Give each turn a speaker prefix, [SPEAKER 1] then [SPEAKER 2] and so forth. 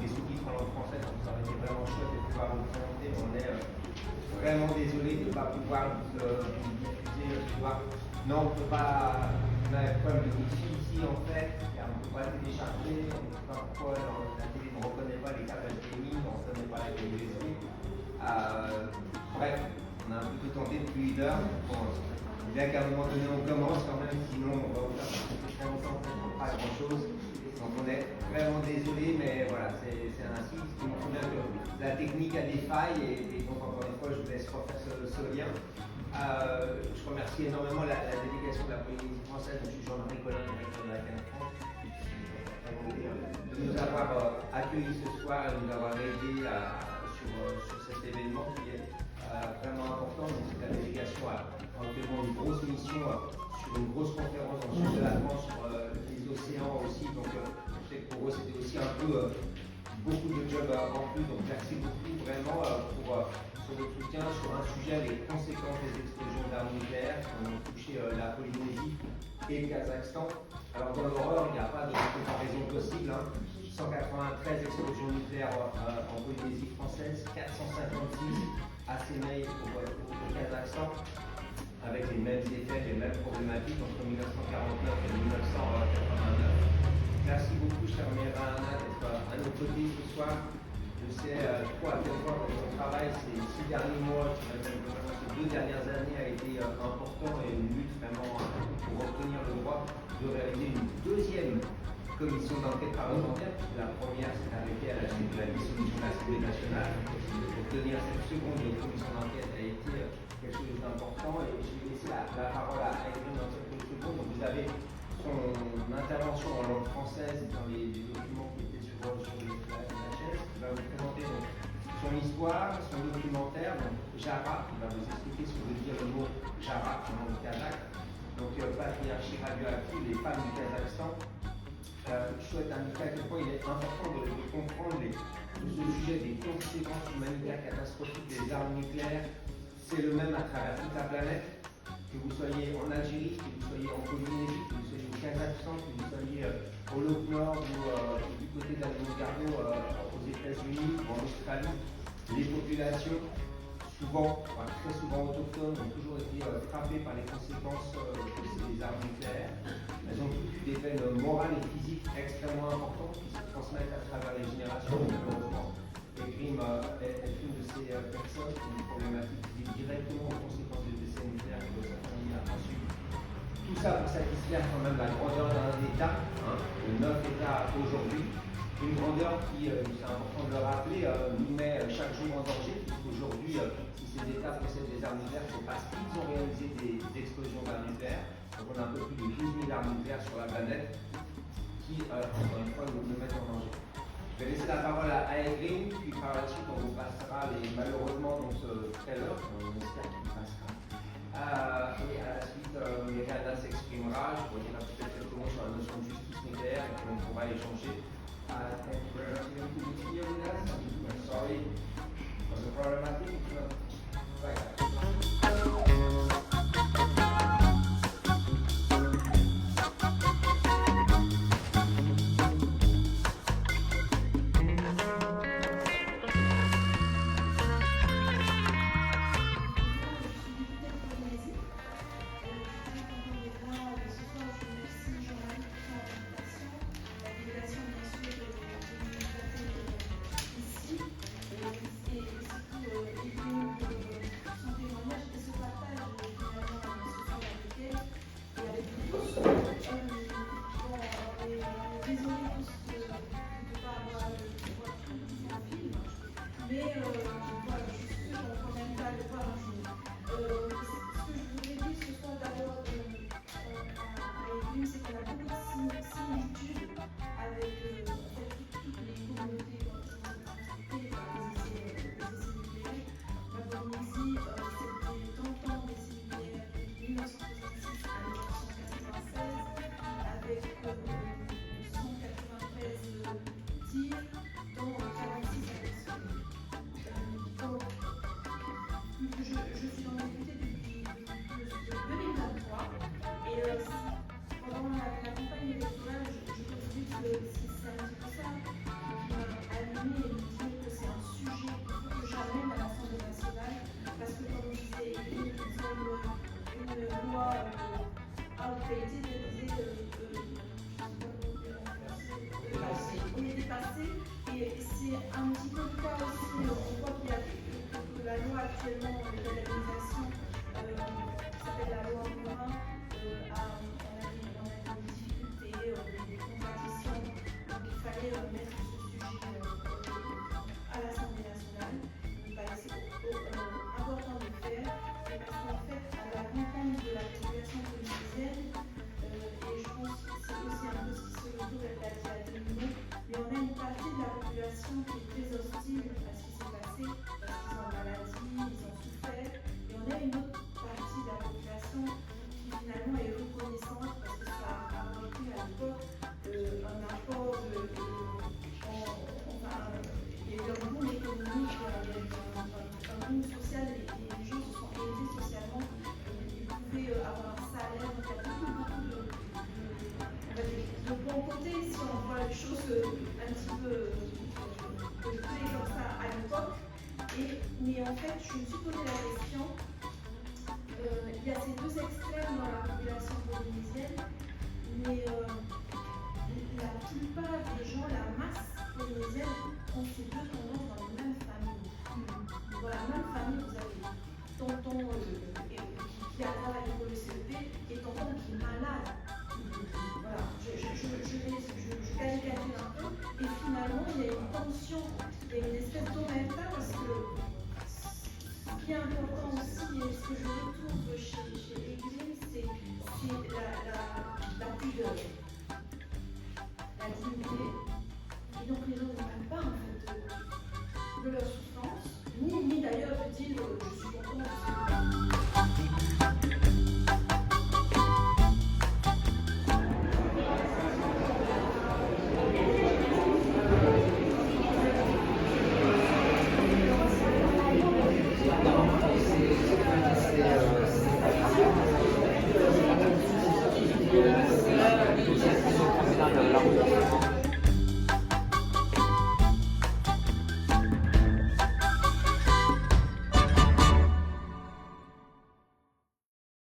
[SPEAKER 1] Des sous-titres en langue française, donc ça aurait été vraiment chouette de pouvoir vous présenter, mais on est vraiment désolé de ne pas pouvoir vous diffuser ce soir. Non, on ne peut pas. On a un problème de wifi ici en fait, on ne peut pas télécharger, on ne sait pas pourquoi la télé ne reconnaît pas les câbles HDMI, on ne reconnaît pas les USB. Bref, on a un peu tout tenté depuis 1 heure. Bon, bien qu'à un moment donné on commence quand même, sinon on va vous faire très longtemps, on ne fera pas grand chose. Donc on est vraiment désolé, mais voilà, c'est ainsi. Il montre bien que la technique a des failles et donc encore une fois, je vous laisse refaire ce lien. Je remercie énormément la délégation de la Polynésie française, M. Jean-Marie Collin, directeur de la CAN France, de nous avoir accueillis ce soir et de nous avoir aidés sur cet événement qui est vraiment important. Donc, la délégation a actuellement une grosse mission sur une grosse conférence dans le sud de la France sur les océans aussi. Donc, je sais que pour eux, c'était aussi un peu beaucoup de jobs en plus. Donc, merci beaucoup vraiment sur votre soutien sur un sujet, les conséquences des explosions d'armes nucléaires qui ont touché la Polynésie et le Kazakhstan. Alors, dans l'horreur, il n'y a pas de comparaison possible. 193 explosions nucléaires en Polynésie française, 456 à Sémeï au Kazakhstan, avec les mêmes effets, les mêmes problématiques entre 1949 et 1989. Merci beaucoup, cher Mirana, d'être à nos côtés ce soir. Je sais toi à quel point votre travail ces 6 derniers mois, même ces 2 dernières années, a été important et une lutte vraiment pour obtenir le droit de réaliser une deuxième commission d'enquête parlementaire, puisque la première s'est arrêtée à la suite de la dissolution de l'Assemblée nationale. Obtenir cette seconde commission d'enquête a été quelque chose d'important et je vais laisser la parole à Evelyn dans quelques secondes. Donc vous avez son intervention en langue française dans les documents qui étaient sur la chaise, qui va vous présenter donc, son histoire, son documentaire, donc Jara, qui va vous expliquer ce que veut dire le mot Jara en langue kazakh, donc patriarchie radioactive, les femmes du Kazakhstan. Je souhaite indiquer à quel point il est important de comprendre ce sujet des conséquences humanitaires catastrophiques des armes nucléaires. C'est le même à travers toute la planète. Que vous soyez en Algérie, que vous soyez en Polynésie, que vous soyez au Kazakhstan, que vous soyez au Loc Nord ou du côté de la Nouvelle-Gardo aux États-Unis ou en Australie, les populations, très souvent autochtones, ont toujours été frappées par les conséquences de ces armes nucléaires. Elles ont toutes eu des peines morales et physiques extrêmement importantes qui se transmettent à travers les générations. Malheureusement, les crimes de ces personnes ont une problématique liée directement aux conséquences des décès nucléaires que sa famille a subi. Tout ça pour satisfaire quand même la grandeur d'un État, de 9 États aujourd'hui. Une grandeur qui, c'est important de le rappeler, nous met chaque jour en danger, puisqu'aujourd'hui, si ces États possèdent des armes nucléaires, c'est parce qu'ils ont réalisé des explosions d'armes nucléaires. Donc on a un peu plus de 12 000 armes nucléaires sur la planète qui, encore une fois, nous mettent en danger. Je vais laisser la parole à Evelyn, puis par la suite, on vous passera malheureusement ce trailer, on espère qu'il passera. Et à la suite, Mirana s'exprimera, je vous dirai peut-être quelques mots sur la notion de justice nucléaire et puis on pourra échanger. Thank you very much for being here with us. I'm sorry for the problematic.
[SPEAKER 2] Et surtout, passé. Et c'est un petit peu le cas aussi, on voit qu'il y a que la loi actuellement de l'organisation, qui s'appelle la loi Morin, on a des difficultés, des contradictions, donc il fallait mettre ce sujet à l'Assemblée nationale. Il me paraissait important de le faire, et parce qu'en fait, à la rencontre de la population polynésienne, et je pense que c'est aussi un peu ce qui se retrouve avec la diatomie, mais on a une partie de la population qui est très hostile à ce qui s'est passé, parce qu'ils ont maladie, ils ont souffert, et on a une autre partie de la population qui finalement est reconnaissante parce que ça a apporté à l'époque un apport il y a eu un boom économique, il y a eu un boom social et les gens se sont élevés socialement, ils pouvaient avoir un salaire, donc il y a beaucoup de bons côtés si on voit les choses un petit peu clés comme ça à l'époque. Mais en fait, je me suis posé la question, il y a ces deux extrêmes dans la population polynésienne, mais la plupart des gens, la masse polynésienne, ont ces deux tendances dans la même famille. Dans la même famille, vous avez tonton qui a à l'école CEP et tonton qui est malade. Voilà, je caricature un peu. Et finalement, il y a une tension, il y a une espèce d'omerta parce que ce qui est important aussi, et ce que je retrouve chez Aigrim, c'est la pudeur, la dignité. Et donc les gens ne parlent pas en fait de leur souffrance, ni d'ailleurs de dire je suis